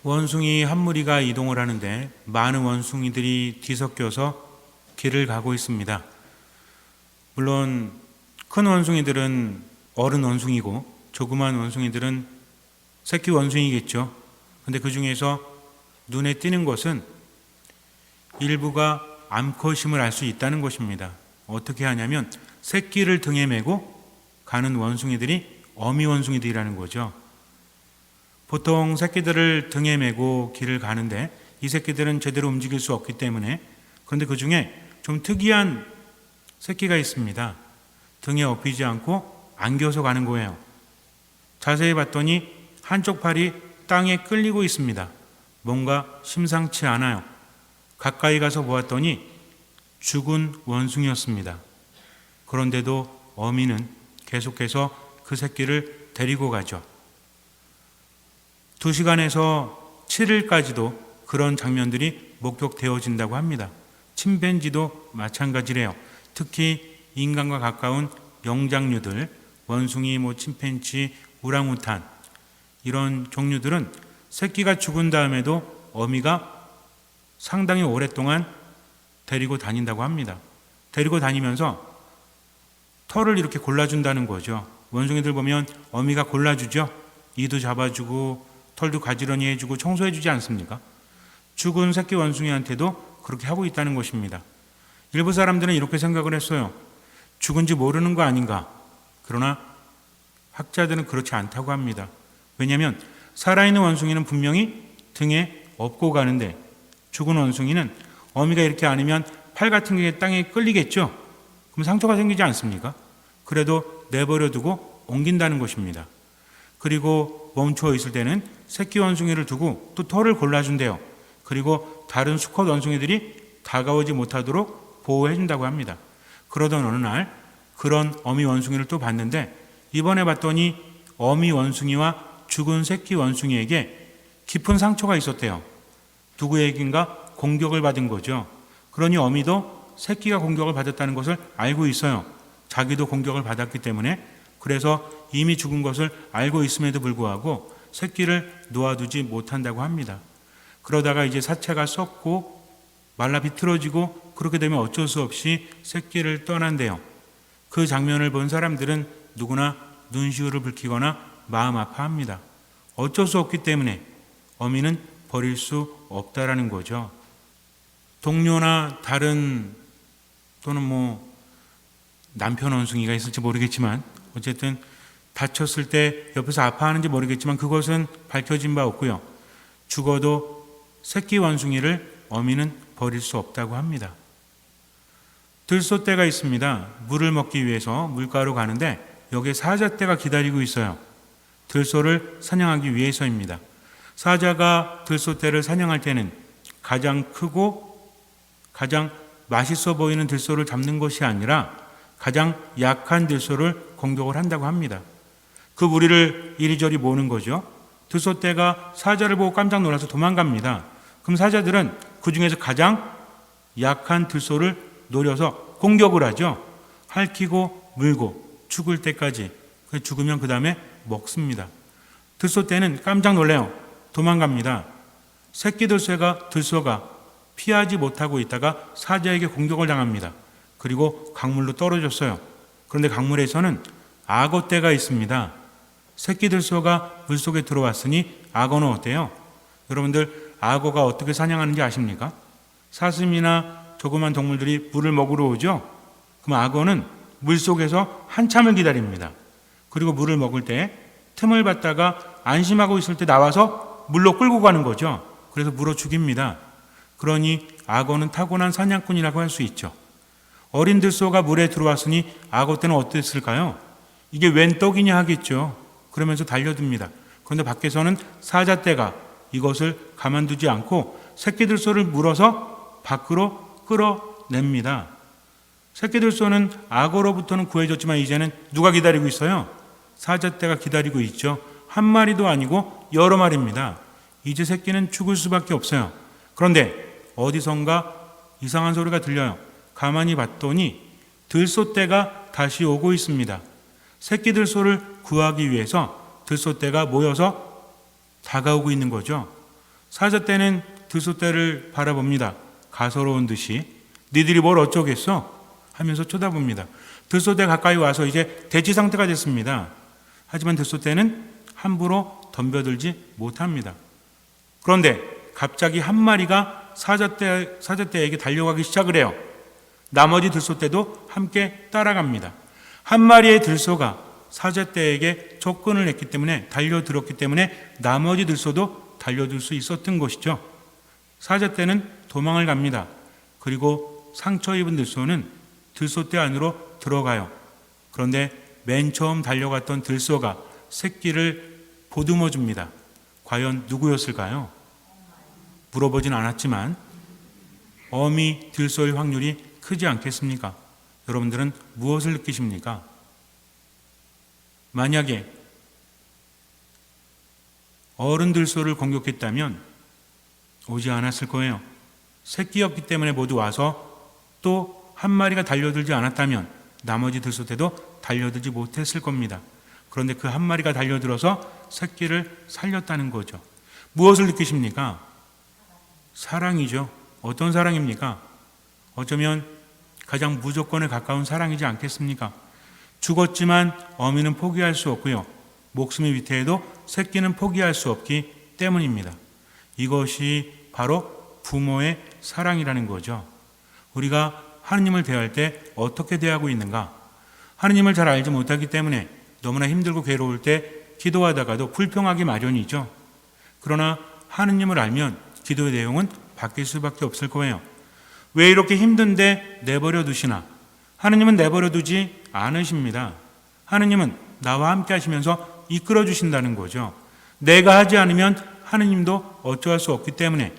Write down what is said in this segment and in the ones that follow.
원숭이 한 무리가 이동을 하는데 많은 원숭이들이 뒤섞여서 길을 가고 있습니다. 물론 큰 원숭이들은 어른 원숭이고 조그만 원숭이들은 새끼 원숭이겠죠. 근데 그 중에서 눈에 띄는 것은 일부가 암컷임을 알 수 있다는 것입니다. 어떻게 하냐면 새끼를 등에 메고 가는 원숭이들이 어미 원숭이들이라는 거죠. 보통 새끼들을 등에 메고 길을 가는데 이 새끼들은 제대로 움직일 수 없기 때문에, 그런데 그 중에 좀 특이한 새끼가 있습니다. 등에 업히지 않고 안겨서 가는 거예요. 자세히 봤더니 한쪽 팔이 땅에 끌리고 있습니다. 뭔가 심상치 않아요. 가까이 가서 보았더니 죽은 원숭이였습니다. 그런데도 어미는 계속해서 그 새끼를 데리고 가죠. 2시간에서 7일까지도 그런 장면들이 목격되어진다고 합니다. 침팬지도 마찬가지래요. 특히 인간과 가까운 영장류들, 원숭이, 침팬지, 우랑우탄, 이런 종류들은 새끼가 죽은 다음에도 어미가 상당히 오랫동안 데리고 다닌다고 합니다. 데리고 다니면서 털을 이렇게 골라준다는 거죠. 원숭이들 보면 어미가 골라주죠. 이도 잡아주고 털도 가지런히 해주고 청소해주지 않습니까? 죽은 새끼 원숭이한테도 그렇게 하고 있다는 것입니다. 일부 사람들은 이렇게 생각을 했어요. 죽은지 모르는 거 아닌가? 그러나 학자들은 그렇지 않다고 합니다. 왜냐하면 살아있는 원숭이는 분명히 등에 업고 가는데 죽은 원숭이는 어미가 이렇게 안으면 팔 같은 게 땅에 끌리겠죠? 그럼 상처가 생기지 않습니까? 그래도 내버려 두고 옮긴다는 것입니다. 그리고 멈춰 있을 때는 새끼 원숭이를 두고 또 털을 골라준대요. 그리고 다른 수컷 원숭이들이 다가오지 못하도록 보호해 준다고 합니다. 그러던 어느 날 그런 어미 원숭이를 또 봤는데, 이번에 봤더니 어미 원숭이와 죽은 새끼 원숭이에게 깊은 상처가 있었대요. 누구에겐가 공격을 받은 거죠. 그러니 어미도 새끼가 공격을 받았다는 것을 알고 있어요. 자기도 공격을 받았기 때문에. 그래서 이미 죽은 것을 알고 있음에도 불구하고 새끼를 놓아두지 못한다고 합니다. 그러다가 이제 사체가 썩고 말라 비틀어지고 그렇게 되면 어쩔 수 없이 새끼를 떠난대요. 그 장면을 본 사람들은 누구나 눈시울을 붉히거나 마음 아파합니다. 어쩔 수 없기 때문에 어미는 버릴 수 없다라는 거죠. 동료나 다른 또는 남편 원숭이가 있을지 모르겠지만 어쨌든 다쳤을 때 옆에서 아파하는지 모르겠지만 그것은 밝혀진 바 없고요. 죽어도 새끼 원숭이를 어미는 버릴 수 없다고 합니다. 들소떼가 있습니다. 물을 먹기 위해서 물가로 가는데 여기에 사자떼가 기다리고 있어요. 들소를 사냥하기 위해서입니다. 사자가 들소떼를 사냥할 때는 가장 크고 가장 맛있어 보이는 들소를 잡는 것이 아니라 가장 약한 들소를 공격을 한다고 합니다. 그 무리를 이리저리 모으는 거죠. 들소떼가 사자를 보고 깜짝 놀라서 도망갑니다. 그럼 사자들은 그 중에서 가장 약한 들소를 노려서 공격을 하죠. 핥히고 물고 죽을 때까지. 죽으면 그 다음에 먹습니다. 들소떼는 깜짝 놀래요. 도망갑니다. 새끼 들소가 피하지 못하고 있다가 사자에게 공격을 당합니다. 그리고 강물로 떨어졌어요. 그런데 강물에서는 악어떼가 있습니다. 새끼 들소가 물속에 들어왔으니 악어는 어때요? 여러분들 악어가 어떻게 사냥하는지 아십니까? 사슴이나 조그만 동물들이 물을 먹으러 오죠? 그럼 악어는 물속에서 한참을 기다립니다. 그리고 물을 먹을 때 틈을 받다가 안심하고 있을 때 나와서 물로 끌고 가는 거죠. 그래서 물어 죽입니다. 그러니 악어는 타고난 사냥꾼이라고 할 수 있죠. 어린 들소가 물에 들어왔으니 악어떼는 어땠을까요? 이게 웬 떡이냐 하겠죠. 그러면서 달려듭니다. 그런데 밖에서는 사자떼가 이것을 가만두지 않고 새끼 들소를 물어서 밖으로 끌어냅니다. 새끼 들소는 악어로부터는 구해졌지만 이제는 누가 기다리고 있어요? 사자떼가 기다리고 있죠. 한 마리도 아니고 여러 마리입니다. 이제 새끼는 죽을 수밖에 없어요. 그런데 어디선가 이상한 소리가 들려요. 가만히 봤더니 들소떼가 다시 오고 있습니다. 새끼 들소를 구하기 위해서 들소떼가 모여서 다가오고 있는 거죠. 사자떼는 들소떼를 바라봅니다. 가소로운 듯이. 니들이 뭘 어쩌겠어? 하면서 쳐다봅니다. 들소떼 가까이 와서 이제 대치 상태가 됐습니다. 하지만 들소떼는 함부로 덤벼들지 못합니다. 그런데 갑자기 한 마리가 사자떼에게 달려가기 시작을 해요. 나머지 들소떼도 함께 따라갑니다. 한 마리의 들소가 사자떼에게 접근을 했기 때문에, 달려들었기 때문에 나머지 들소도 달려들 수 있었던 것이죠. 사자떼는 도망을 갑니다. 그리고 상처 입은 들소는 들소떼 안으로 들어가요. 그런데 맨 처음 달려갔던 들소가 새끼를 보듬어 줍니다. 과연 누구였을까요? 물어보진 않았지만 어미 들소일 확률이 크지 않겠습니까? 여러분들은 무엇을 느끼십니까? 만약에 어른 들소를 공격했다면 오지 않았을 거예요. 새끼였기 때문에 모두 와서 또 한 마리가 달려들지 않았다면 나머지 들소떼도 달려들지 못했을 겁니다. 그런데 그 한 마리가 달려들어서 새끼를 살렸다는 거죠. 무엇을 느끼십니까? 사랑이죠. 어떤 사랑입니까? 어쩌면 가장 무조건에 가까운 사랑이지 않겠습니까? 죽었지만 어미는 포기할 수 없고요. 목숨이 위태해도 새끼는 포기할 수 없기 때문입니다. 이것이 바로 부모의 사랑이라는 거죠. 우리가 하느님을 대할 때 어떻게 대하고 있는가? 하느님을 잘 알지 못하기 때문에 너무나 힘들고 괴로울 때 기도하다가도 불평하기 마련이죠. 그러나 하느님을 알면 기도의 내용은 바뀔 수밖에 없을 거예요. 왜 이렇게 힘든데 내버려 두시나? 하느님은 내버려 두지 않으십니다. 하느님은 나와 함께 하시면서 이끌어 주신다는 거죠. 내가 하지 않으면 하느님도 어쩌할 수 없기 때문에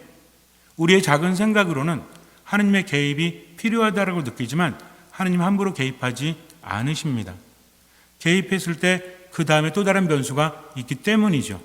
우리의 작은 생각으로는 하느님의 개입이 필요하다고 느끼지만 하느님 함부로 개입하지 않으십니다. 개입했을 때 그 다음에 또 다른 변수가 있기 때문이죠.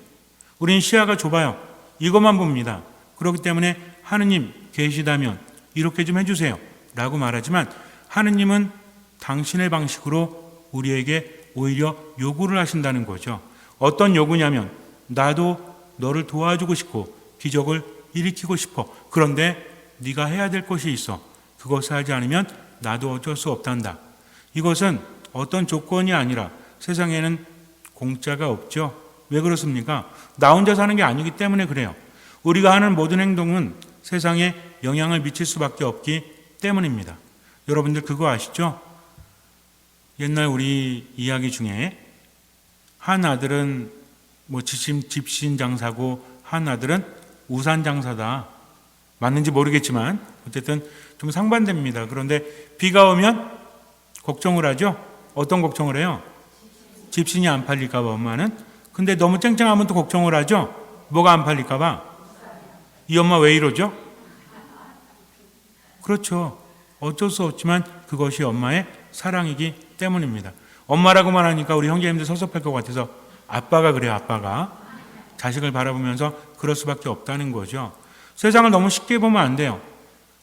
우리는 시야가 좁아요. 이것만 봅니다. 그렇기 때문에 하느님 계시다면 이렇게 좀 해주세요 라고 말하지만 하느님은 당신의 방식으로 우리에게 오히려 요구를 하신다는 거죠. 어떤 요구냐면 나도 너를 도와주고 싶고 기적을 일으키고 싶어. 그런데 네가 해야 될 것이 있어. 그것을 하지 않으면 나도 어쩔 수 없단다. 이것은 어떤 조건이 아니라 세상에는 공짜가 없죠. 왜 그렇습니까? 나 혼자 사는 게 아니기 때문에 그래요. 우리가 하는 모든 행동은 세상에 영향을 미칠 수밖에 없기 때문입니다. 여러분들 그거 아시죠? 옛날 우리 이야기 중에 한 아들은 집신 장사고 한 아들은 우산 장사다. 맞는지 모르겠지만 어쨌든 좀 상반됩니다. 그런데 비가 오면 걱정을 하죠. 어떤 걱정을 해요? 집신이 안 팔릴까 봐 엄마는. 근데 너무 쨍쨍하면 또 걱정을 하죠. 뭐가 안 팔릴까 봐. 이 엄마 왜 이러죠? 그렇죠. 어쩔 수 없지만 그것이 엄마의 사랑이기 때문입니다. 엄마라고만 하니까 우리 형제님들 섭섭할 것 같아서 아빠가 그래요. 아빠가 자식을 바라보면서 그럴 수밖에 없다는 거죠. 세상을 너무 쉽게 보면 안 돼요.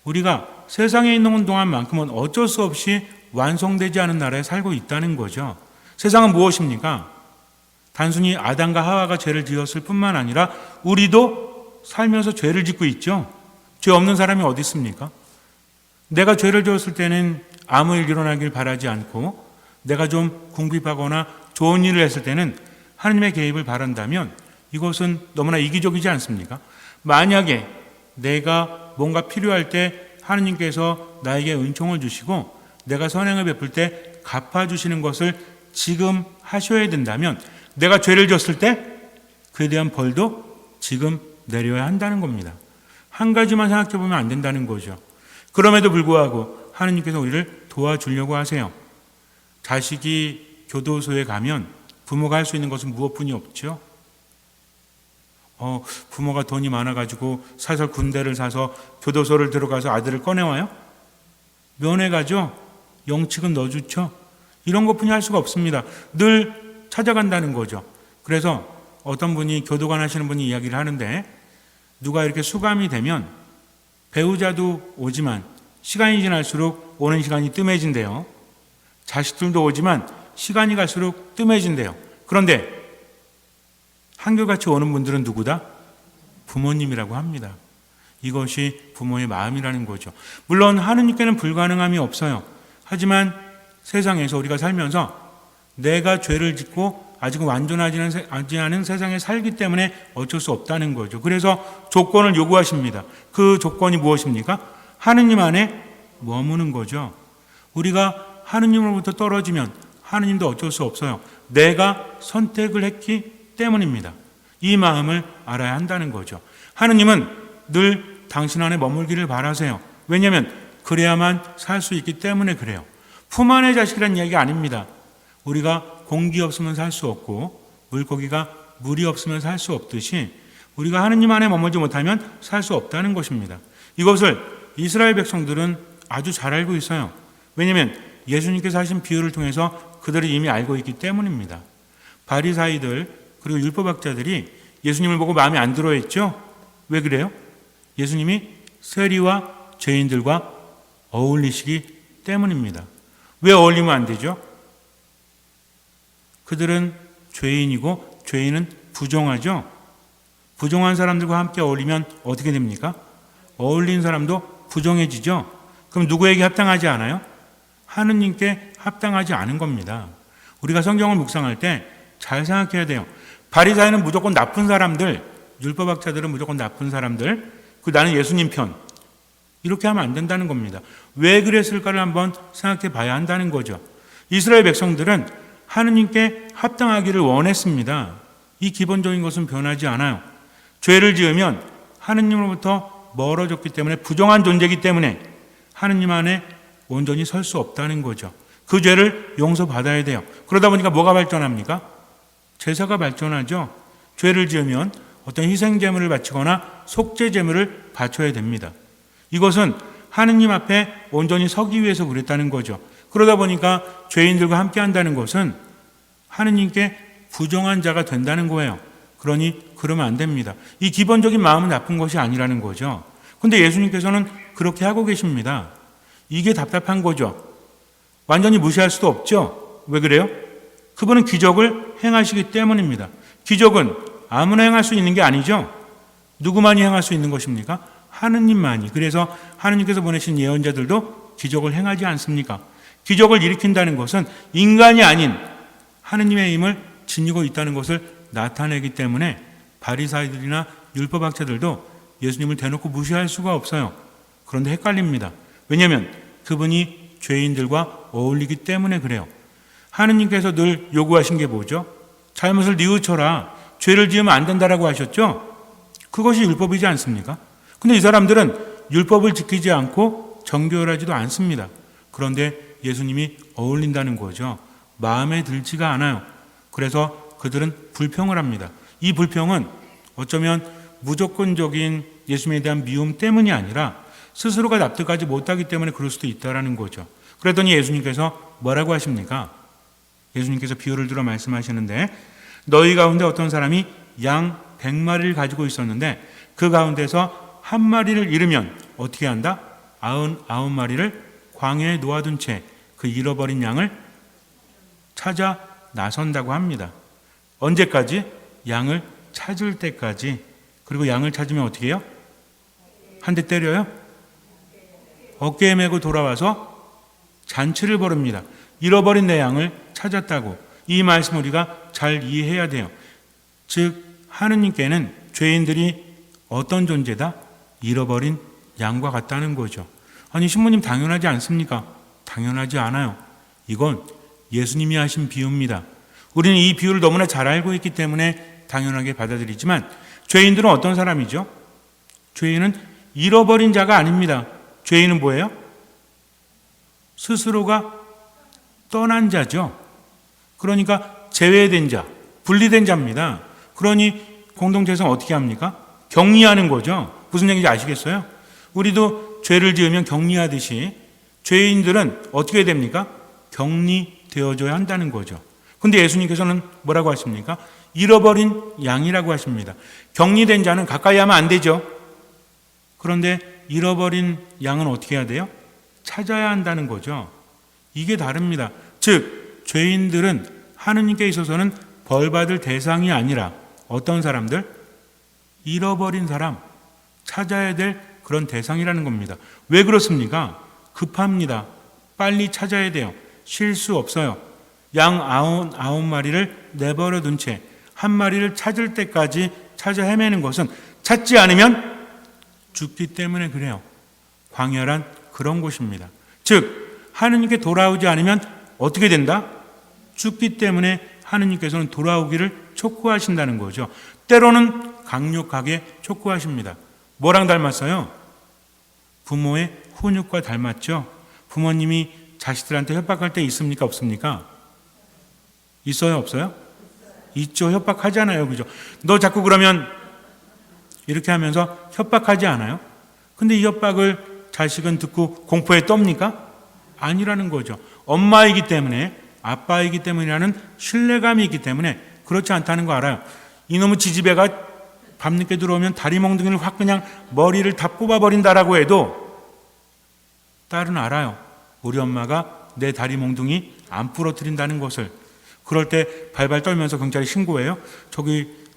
우리가 세상에 있는 동안만큼은 어쩔 수 없이 완성되지 않은 나라에 살고 있다는 거죠. 세상은 무엇입니까? 단순히 아담과 하와가 죄를 지었을 뿐만 아니라 우리도 살면서 죄를 짓고 있죠. 죄 없는 사람이 어디 있습니까? 내가 죄를 지었을 때는 아무 일 일어나길 바라지 않고 내가 좀 궁핍하거나 좋은 일을 했을 때는 하느님의 개입을 바란다면 이것은 너무나 이기적이지 않습니까? 만약에 내가 뭔가 필요할 때 하느님께서 나에게 은총을 주시고 내가 선행을 베풀 때 갚아주시는 것을 지금 하셔야 된다면 내가 죄를 졌을 때 그에 대한 벌도 지금 내려야 한다는 겁니다. 한 가지만 생각해 보면 안 된다는 거죠. 그럼에도 불구하고 하느님께서 우리를 도와주려고 하세요. 자식이 교도소에 가면 부모가 할 수 있는 것은 무엇뿐이 없죠. 부모가 돈이 많아가지고 사설 군대를 사서 교도소를 들어가서 아들을 꺼내와요? 면회 가죠? 영치금 넣어주죠? 이런 것뿐이 할 수가 없습니다. 늘 찾아간다는 거죠. 그래서 어떤 분이 교도관 하시는 분이 이야기를 하는데 누가 이렇게 수감이 되면 배우자도 오지만 시간이 지날수록 오는 시간이 뜸해진대요. 자식들도 오지만 시간이 갈수록 뜸해진대요. 그런데 한결같이 오는 분들은 누구다? 부모님이라고 합니다. 이것이 부모의 마음이라는 거죠. 물론 하느님께는 불가능함이 없어요. 하지만 세상에서 우리가 살면서 내가 죄를 짓고 아직은 완전하지 않은 세상에 살기 때문에 어쩔 수 없다는 거죠. 그래서 조건을 요구하십니다. 그 조건이 무엇입니까? 하느님 안에 머무는 거죠. 우리가 하느님으로부터 떨어지면 하느님도 어쩔 수 없어요. 내가 선택을 했기 때문입니다. 이 마음을 알아야 한다는 거죠. 하느님은 늘 당신 안에 머물기를 바라세요. 왜냐하면 그래야만 살 수 있기 때문에 그래요. 품 안의 자식이라는 이야기가 아닙니다. 우리가 공기 없으면 살 수 없고 물고기가 물이 없으면 살 수 없듯이 우리가 하느님 안에 머물지 못하면 살 수 없다는 것입니다. 이것을 이스라엘 백성들은 아주 잘 알고 있어요. 왜냐하면 예수님께서 하신 비유를 통해서 그들이 이미 알고 있기 때문입니다. 바리사이들 그리고 율법학자들이 예수님을 보고 마음에 안 들어 했죠. 왜 그래요? 예수님이 세리와 죄인들과 어울리시기 때문입니다. 왜 어울리면 안 되죠? 그들은 죄인이고 죄인은 부정하죠. 부정한 사람들과 함께 어울리면 어떻게 됩니까? 어울린 사람도 부정해지죠. 그럼 누구에게 합당하지 않아요? 하느님께 합당하지 않은 겁니다. 우리가 성경을 묵상할 때 잘 생각해야 돼요. 바리사이는 무조건 나쁜 사람들, 율법학자들은 무조건 나쁜 사람들, 나는 예수님 편, 이렇게 하면 안 된다는 겁니다. 왜 그랬을까를 한번 생각해 봐야 한다는 거죠. 이스라엘 백성들은 하느님께 합당하기를 원했습니다. 이 기본적인 것은 변하지 않아요. 죄를 지으면 하느님으로부터 멀어졌기 때문에 부정한 존재이기 때문에 하느님 안에 온전히 설 수 없다는 거죠. 그 죄를 용서받아야 돼요. 그러다 보니까 뭐가 발전합니까? 제사가 발전하죠. 죄를 지으면 어떤 희생제물을 바치거나 속죄제물을 바쳐야 됩니다. 이것은 하느님 앞에 온전히 서기 위해서 그랬다는 거죠. 그러다 보니까 죄인들과 함께 한다는 것은 하느님께 부정한 자가 된다는 거예요. 그러니 그러면 안 됩니다. 이 기본적인 마음은 나쁜 것이 아니라는 거죠. 그런데 예수님께서는 그렇게 하고 계십니다. 이게 답답한 거죠. 완전히 무시할 수도 없죠. 왜 그래요? 그분은 기적을 행하시기 때문입니다. 기적은 아무나 행할 수 있는 게 아니죠. 누구만이 행할 수 있는 것입니까? 하느님만이. 그래서 하느님께서 보내신 예언자들도 기적을 행하지 않습니까? 기적을 일으킨다는 것은 인간이 아닌 하느님의 힘을 지니고 있다는 것을 나타내기 때문에 바리사이들이나 율법학자들도 예수님을 대놓고 무시할 수가 없어요. 그런데 헷갈립니다. 왜냐하면 그분이 죄인들과 어울리기 때문에 그래요. 하느님께서 늘 요구하신 게 뭐죠? 잘못을 뉘우쳐라. 죄를 지으면 안 된다라고 하셨죠? 그것이 율법이지 않습니까? 근데 이 사람들은 율법을 지키지 않고 정결하지도 않습니다. 그런데 예수님이 어울린다는 거죠. 마음에 들지가 않아요. 그래서 그들은 불평을 합니다. 이 불평은 어쩌면 무조건적인 예수님에 대한 미움 때문이 아니라 스스로가 납득하지 못하기 때문에 그럴 수도 있다는 거죠. 그랬더니 예수님께서 뭐라고 하십니까? 예수님께서 비유를 들어 말씀하시는데 너희 가운데 어떤 사람이 양 100마리를 가지고 있었는데 그 가운데서 한 마리를 잃으면 어떻게 한다? 99마리를 광야에 놓아둔 채 그 잃어버린 양을 찾아 나선다고 합니다. 언제까지? 양을 찾을 때까지. 그리고 양을 찾으면 어떻게 해요? 한 대 때려요? 어깨에 메고 돌아와서 잔치를 벌입니다. 잃어버린 내 양을 찾았다고. 이 말씀 우리가 잘 이해해야 돼요. 즉 하느님께는 죄인들이 어떤 존재다? 잃어버린 양과 같다는 거죠. 아니 신부님 당연하지 않습니까? 당연하지 않아요. 이건 예수님이 하신 비유입니다. 우리는 이 비유를 너무나 잘 알고 있기 때문에 당연하게 받아들이지만 죄인들은 어떤 사람이죠? 죄인은 잃어버린 자가 아닙니다. 죄인은 뭐예요? 스스로가 떠난 자죠. 그러니까 제외된 자, 분리된 자입니다. 그러니 공동체에서 어떻게 합니까? 격리하는 거죠. 무슨 얘기인지 아시겠어요? 우리도 죄를 지으면 격리하듯이 죄인들은 어떻게 됩니까? 격리되어져야 한다는 거죠. 근데 예수님께서는 뭐라고 하십니까? 잃어버린 양이라고 하십니다. 격리된 자는 가까이 하면 안 되죠. 그런데 잃어버린 양은 어떻게 해야 돼요? 찾아야 한다는 거죠. 이게 다릅니다. 즉 죄인들은 하느님께 있어서는 벌받을 대상이 아니라 어떤 사람들? 잃어버린 사람, 찾아야 될 그런 대상이라는 겁니다. 왜 그렇습니까? 급합니다. 빨리 찾아야 돼요. 쉴 수 없어요. 양 99마리를 내버려 둔 채 한 마리를 찾을 때까지 찾아 헤매는 것은 찾지 않으면 죽기 때문에 그래요. 광야란 그런 곳입니다. 즉 하느님께 돌아오지 않으면 어떻게 된다? 죽기 때문에 하느님께서는 돌아오기를 촉구하신다는 거죠. 때로는 강력하게 촉구하십니다. 뭐랑 닮았어요? 부모의 훈육과 닮았죠. 부모님이 자식들한테 협박할 때 있습니까? 없습니까? 있어요? 없어요? 있죠. 협박하잖아요. 그죠? 너 자꾸 그러면 이렇게 하면서 협박하지 않아요? 근데 이 협박을 자식은 듣고 공포에 떱니까? 아니라는 거죠. 엄마이기 때문에, 아빠이기 때문이라는 신뢰감이 있기 때문에 그렇지 않다는 거 알아요. 이놈의 지지배가 밤늦게 들어오면 다리 몽둥이를 확 그냥 머리를 다 뽑아버린다라고 해도 딸은 알아요. 우리 엄마가 내 다리 몽둥이 안 부러뜨린다는 것을. 그럴 때 발발 떨면서 경찰에 신고해요.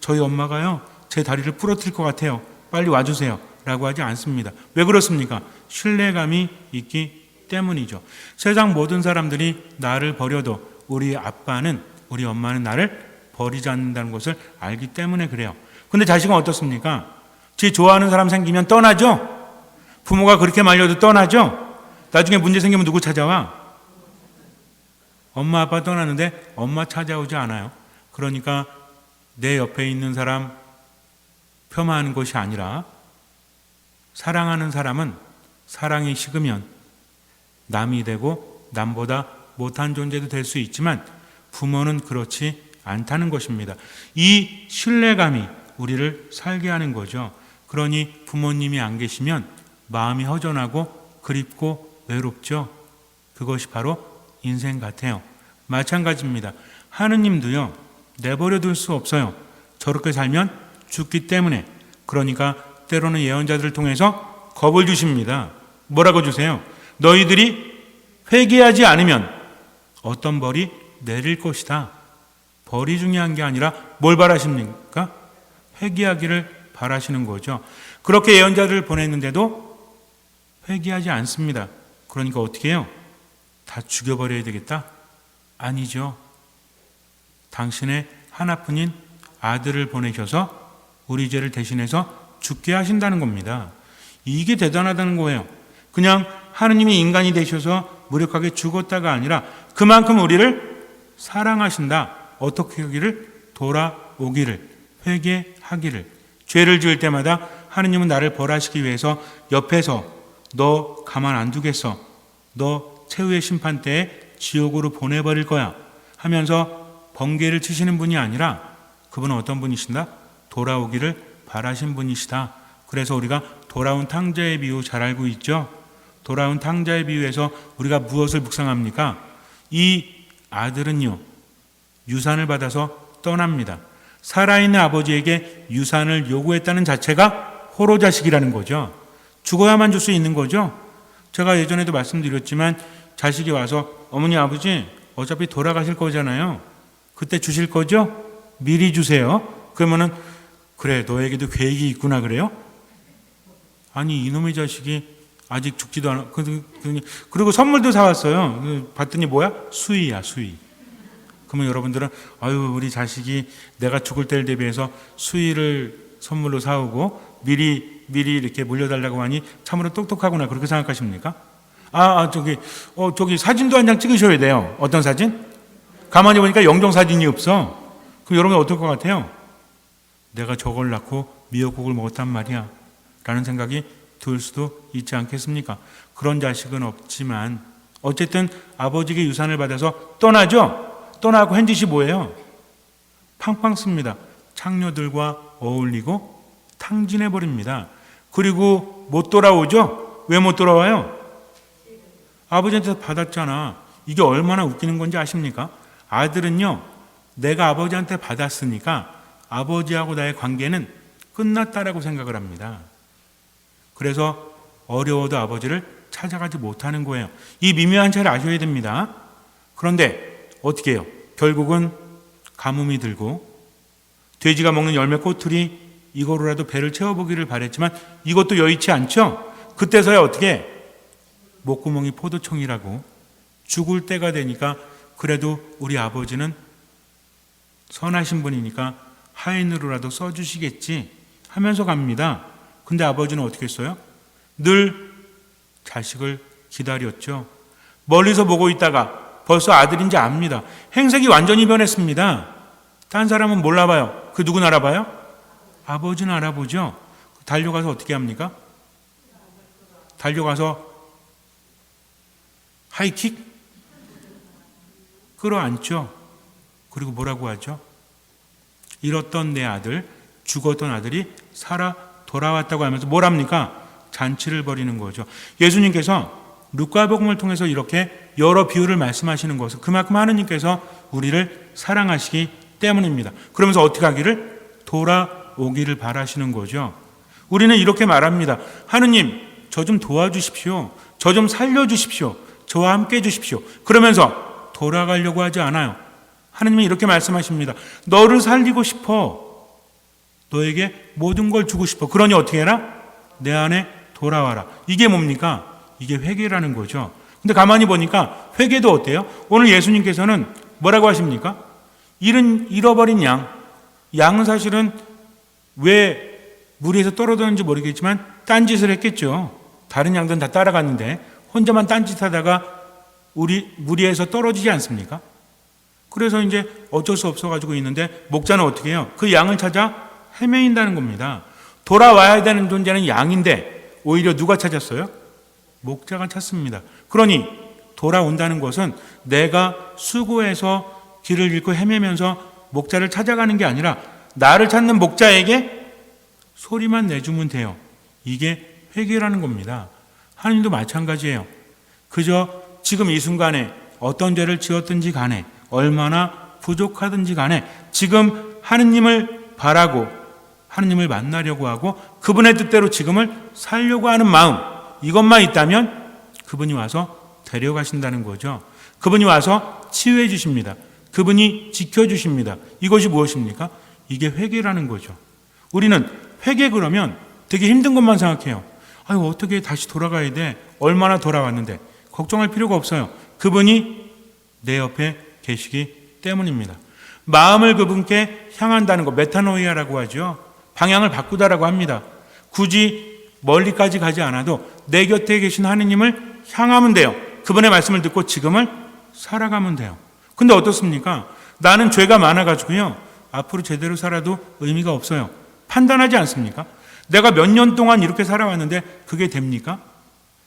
저희 엄마가요, 제 다리를 부러뜨릴 것 같아요. 빨리 와주세요. 라고 하지 않습니다. 왜 그렇습니까? 신뢰감이 있기 때문이죠. 세상 모든 사람들이 나를 버려도 우리 아빠는, 우리 엄마는 나를 버리지 않는다는 것을 알기 때문에 그래요. 근데 자식은 어떻습니까? 지 좋아하는 사람 생기면 떠나죠? 부모가 그렇게 말려도 떠나죠? 나중에 문제 생기면 누구 찾아와? 엄마 아빠 떠나는데 엄마 찾아오지 않아요. 그러니까 내 옆에 있는 사람 폄하하는 것이 아니라 사랑하는 사람은 사랑이 식으면 남이 되고 남보다 못한 존재도 될 수 있지만 부모는 그렇지 않다는 것입니다. 이 신뢰감이 우리를 살게 하는 거죠. 그러니 부모님이 안 계시면 마음이 허전하고 그립고 외롭죠. 그것이 바로 인생 같아요. 마찬가지입니다. 하느님도요, 내버려 둘 수 없어요. 저렇게 살면 죽기 때문에. 그러니까 때로는 예언자들을 통해서 겁을 주십니다. 뭐라고 주세요? 너희들이 회개하지 않으면 어떤 벌이 내릴 것이다. 벌이 중요한 게 아니라 뭘 바라십니까? 회개하기를 바라시는 거죠. 그렇게 예언자들을 보냈는데도 회개하지 않습니다. 그러니까 어떻게 해요? 다 죽여버려야 되겠다? 아니죠. 당신의 하나뿐인 아들을 보내셔서 우리 죄를 대신해서 죽게 하신다는 겁니다. 이게 대단하다는 거예요. 그냥 하느님이 인간이 되셔서 무력하게 죽었다가 아니라 그만큼 우리를 사랑하신다. 어떻게 하기를? 돌아오기를, 회개하기를. 죄를 지을 때마다 하느님은 나를 벌하시기 위해서 옆에서 너 가만 안 두겠어. 너 최후의 심판 때에 지옥으로 보내버릴 거야 하면서 번개를 치시는 분이 아니라 그분은 어떤 분이신다? 돌아오기를 바라신 분이시다. 그래서 우리가 돌아온 탕자의 비유 잘 알고 있죠? 돌아온 탕자의 비유에서 우리가 무엇을 묵상합니까? 이 아들은요, 유산을 받아서 떠납니다. 살아있는 아버지에게 유산을 요구했다는 자체가 호로자식이라는 거죠. 죽어야만 줄 수 있는 거죠. 제가 예전에도 말씀드렸지만 자식이 와서 어머니 아버지 어차피 돌아가실 거잖아요. 그때 주실 거죠? 미리 주세요. 그러면은 그래 너에게도 계획이 있구나 그래요? 아니 이놈의 자식이 아직 죽지도 않아. 그리고 선물도 사왔어요. 봤더니 뭐야? 수의야 수의. 그러면 여러분들은 아유 우리 자식이 내가 죽을 때를 대비해서 수의를 선물로 사오고 미리 이렇게 물려달라고 하니 참으로 똑똑하구나 그렇게 생각하십니까? 저기 사진도 한 장 찍으셔야 돼요. 어떤 사진? 가만히 보니까 영정 사진이 없어. 그럼 여러분 어떨 것 같아요? 내가 저걸 낳고 미역국을 먹었단 말이야 라는 생각이 들 수도 있지 않겠습니까? 그런 자식은 없지만 어쨌든 아버지에게 유산을 받아서 떠나죠. 떠나고 한 짓이 뭐예요? 팡팡 씁니다. 창녀들과 어울리고 탕진해버립니다. 그리고 못 돌아오죠? 왜 못 돌아와요? 아버지한테 받았잖아. 이게 얼마나 웃기는 건지 아십니까? 아들은요, 내가 아버지한테 받았으니까 아버지하고 나의 관계는 끝났다라고 생각을 합니다. 그래서 어려워도 아버지를 찾아가지 못하는 거예요. 이 미묘한 차이를 아셔야 됩니다. 그런데 어떻게 해요? 결국은 가뭄이 들고 돼지가 먹는 열매 꼬투리 이거로라도 배를 채워보기를 바랬지만 이것도 여의치 않죠. 그때서야 어떻게 목구멍이 포도청이라고 죽을 때가 되니까 그래도 우리 아버지는 선하신 분이니까 하인으로라도 써주시겠지 하면서 갑니다. 근데 아버지는 어떻게 했어요? 늘 자식을 기다렸죠. 멀리서 보고 있다가 벌써 아들인지 압니다. 행색이 완전히 변했습니다. 딴 사람은 몰라봐요. 그 누군 알아봐요? 아버지는 알아보죠. 달려가서 어떻게 합니까? 달려가서 하이킥? 끌어안죠. 그리고 뭐라고 하죠? 잃었던 내 아들, 죽었던 아들이 살아 돌아왔다고 하면서 뭘 합니까? 잔치를 벌이는 거죠. 예수님께서 루카복음을 통해서 이렇게 여러 비유를 말씀하시는 것은 그만큼 하느님께서 우리를 사랑하시기 때문입니다. 그러면서 어떻게 하기를? 돌아오기를 바라시는 거죠. 우리는 이렇게 말합니다. 하느님, 저 좀 도와주십시오. 저 좀 살려주십시오. 저와 함께 해주십시오. 그러면서 돌아가려고 하지 않아요. 하느님이 이렇게 말씀하십니다. 너를 살리고 싶어. 너에게 모든 걸 주고 싶어. 그러니 어떻게 해라? 내 안에 돌아와라. 이게 뭡니까? 이게 회개라는 거죠. 근데 가만히 보니까 회개도 어때요? 오늘 예수님께서는 뭐라고 하십니까? 잃어버린 양은 사실은 왜 무리에서 떨어졌는지 모르겠지만 딴짓을 했겠죠. 다른 양들은 다 따라갔는데 혼자만 딴짓하다가 무리에서 떨어지지 않습니까? 그래서 이제 어쩔 수 없어가지고 있는데 목자는 어떻게 해요? 그 양을 찾아 헤매인다는 겁니다. 돌아와야 되는 존재는 양인데 오히려 누가 찾았어요? 목자가 찾습니다. 그러니 돌아온다는 것은 내가 수고해서 길을 잃고 헤매면서 목자를 찾아가는 게 아니라 나를 찾는 목자에게 소리만 내주면 돼요. 이게 회개라는 겁니다. 하나님도 마찬가지예요. 그저 지금 이 순간에 어떤 죄를 지었든지 간에 얼마나 부족하든지 간에 지금 하느님을 바라고 하느님을 만나려고 하고 그분의 뜻대로 지금을 살려고 하는 마음, 이것만 있다면 그분이 와서 데려가신다는 거죠. 그분이 와서 치유해 주십니다. 그분이 지켜주십니다. 이것이 무엇입니까? 이게 회개라는 거죠. 우리는 회개 그러면 되게 힘든 것만 생각해요. 아유, 어떻게 다시 돌아가야 돼? 얼마나 돌아왔는데. 걱정할 필요가 없어요. 그분이 내 옆에 계시기 때문입니다. 마음을 그분께 향한다는 거, 메타노이아라고 하죠. 방향을 바꾸다라고 합니다. 굳이 멀리까지 가지 않아도 내 곁에 계신 하느님을 향하면 돼요. 그분의 말씀을 듣고 지금을 살아가면 돼요. 근데 어떻습니까? 나는 죄가 많아가지고요. 앞으로 제대로 살아도 의미가 없어요. 판단하지 않습니까? 내가 몇 년 동안 이렇게 살아왔는데 그게 됩니까?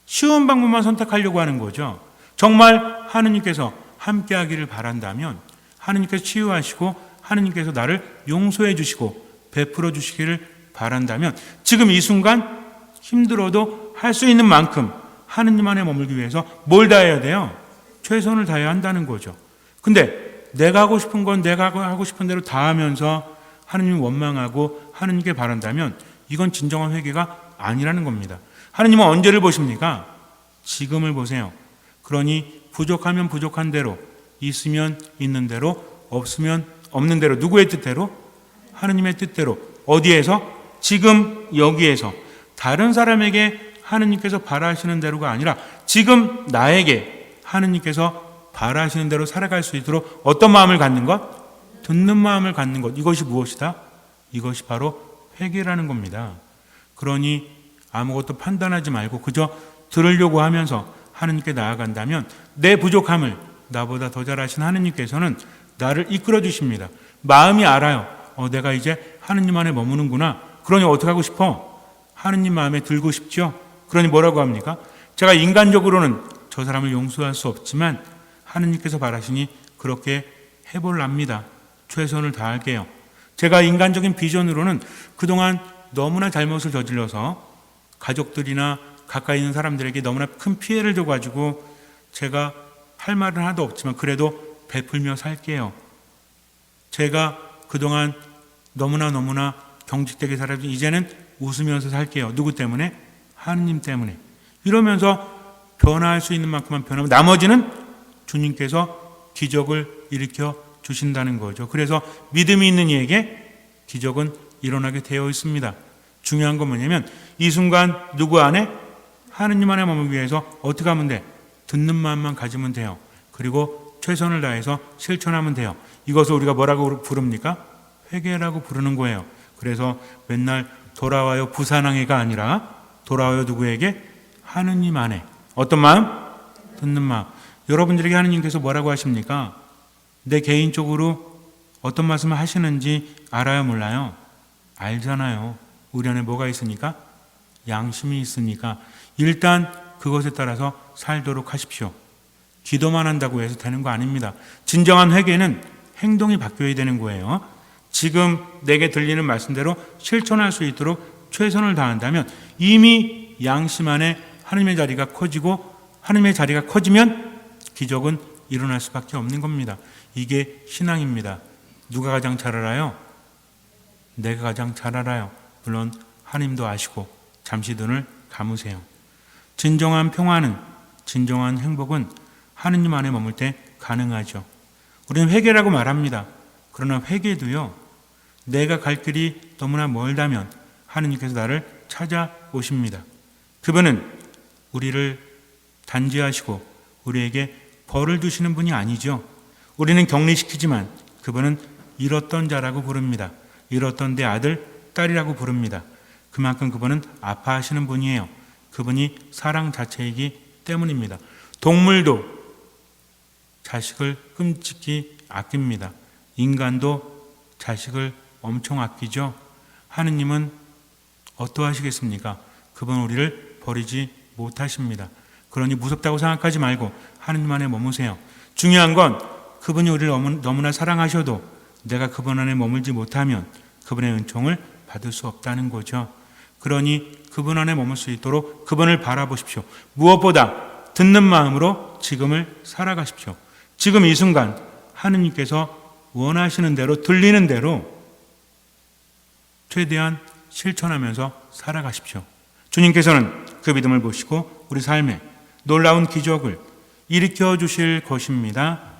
쉬운 방법만 선택하려고 하는 거죠. 정말 하느님께서 함께 하기를 바란다면 하느님께서 치유하시고 하느님께서 나를 용서해 주시고 베풀어 주시기를 바란다면 지금 이 순간 힘들어도 할 수 있는 만큼 하느님 안에 머물기 위해서 뭘 다해야 돼요? 최선을 다해야 한다는 거죠. 근데 내가 하고 싶은 건 내가 하고 싶은 대로 다 하면서 하느님을 원망하고 하느님께 바란다면 이건 진정한 회개가 아니라는 겁니다. 하느님은 언제를 보십니까? 지금을 보세요. 그러니 부족하면 부족한 대로, 있으면 있는 대로, 없으면 없는 대로, 누구의 뜻대로? 하느님의 뜻대로. 어디에서? 지금 여기에서. 다른 사람에게 하느님께서 바라시는 대로가 아니라 지금 나에게 하느님께서 바라시는 대로 살아갈 수 있도록 어떤 마음을 갖는 것? 듣는 마음을 갖는 것. 이것이 무엇이다? 이것이 바로 회개라는 겁니다. 그러니 아무것도 판단하지 말고 그저 들으려고 하면서 하느님께 나아간다면 내 부족함을 나보다 더 잘하신 하느님께서는 나를 이끌어 주십니다. 마음이 알아요. 내가 이제 하느님 안에 머무는구나. 그러니 어떻게 하고 싶어? 하느님 마음에 들고 싶죠? 그러니 뭐라고 합니까? 제가 인간적으로는 저 사람을 용서할 수 없지만 하느님께서 바라시니 그렇게 해볼랍니다. 최선을 다할게요. 제가 인간적인 비전으로는 그동안 너무나 잘못을 저질러서 가족들이나 가까이 있는 사람들에게 너무나 큰 피해를 줘가지고 제가 할 말은 하나도 없지만 그래도 베풀며 살게요. 제가 그동안 너무나 경직되게 살았지만 이제는 웃으면서 살게요. 누구 때문에? 하느님 때문에. 이러면서 변화할 수 있는 만큼만 변하고 나머지는 주님께서 기적을 일으켜 주신다는 거죠. 그래서 믿음이 있는 이에게 기적은 일어나게 되어 있습니다. 중요한 건 뭐냐면 이 순간 누구 안에? 하느님 안에 머물기 위해서 어떻게 하면 돼? 듣는 마음만 가지면 돼요. 그리고 최선을 다해서 실천하면 돼요. 이것을 우리가 뭐라고 부릅니까? 회개라고 부르는 거예요. 그래서 맨날 돌아와요 부산항해가 아니라 돌아와요 누구에게? 하느님 안에. 어떤 마음? 듣는 마음. 여러분들에게 하느님께서 뭐라고 하십니까? 내 개인적으로 어떤 말씀을 하시는지 알아요 몰라요? 알잖아요. 우리 안에 뭐가 있으니까? 양심이 있으니까 일단 그것에 따라서 살도록 하십시오. 기도만 한다고 해서 되는 거 아닙니다. 진정한 회개는 행동이 바뀌어야 되는 거예요. 지금 내게 들리는 말씀대로 실천할 수 있도록 최선을 다한다면 이미 양심 안에 하나님의 자리가 커지고 하나님의 자리가 커지면 기적은 일어날 수밖에 없는 겁니다. 이게 신앙입니다. 누가 가장 잘 알아요? 내가 가장 잘 알아요. 물론 하나님도 아시고 잠시 눈을 감으세요. 진정한 평화는, 진정한 행복은 하느님 안에 머물 때 가능하죠. 우리는 회개라고 말합니다. 그러나 회개도요, 내가 갈 길이 너무나 멀다면 하느님께서 나를 찾아오십니다. 그분은 우리를 단죄하시고 우리에게 벌을 두시는 분이 아니죠. 우리는 격리시키지만 그분은 잃었던 자라고 부릅니다. 잃었던 내 아들, 딸이라고 부릅니다. 그만큼 그분은 아파하시는 분이에요. 그분이 사랑 자체이기 때문입니다. 동물도 자식을 끔찍히 아낍니다. 인간도 자식을 엄청 아끼죠. 하느님은 어떠하시겠습니까? 그분은 우리를 버리지 못하십니다. 그러니 무섭다고 생각하지 말고 하느님 안에 머무세요. 중요한 건 그분이 우리를 너무나 사랑하셔도 내가 그분 안에 머물지 못하면 그분의 은총을 받을 수 없다는 거죠. 그러니 그분 안에 머물 수 있도록 그분을 바라보십시오. 무엇보다 듣는 마음으로 지금을 살아가십시오. 지금 이 순간 하느님께서 원하시는 대로 들리는 대로 최대한 실천하면서 살아가십시오. 주님께서는 그 믿음을 보시고 우리 삶에 놀라운 기적을 일으켜 주실 것입니다.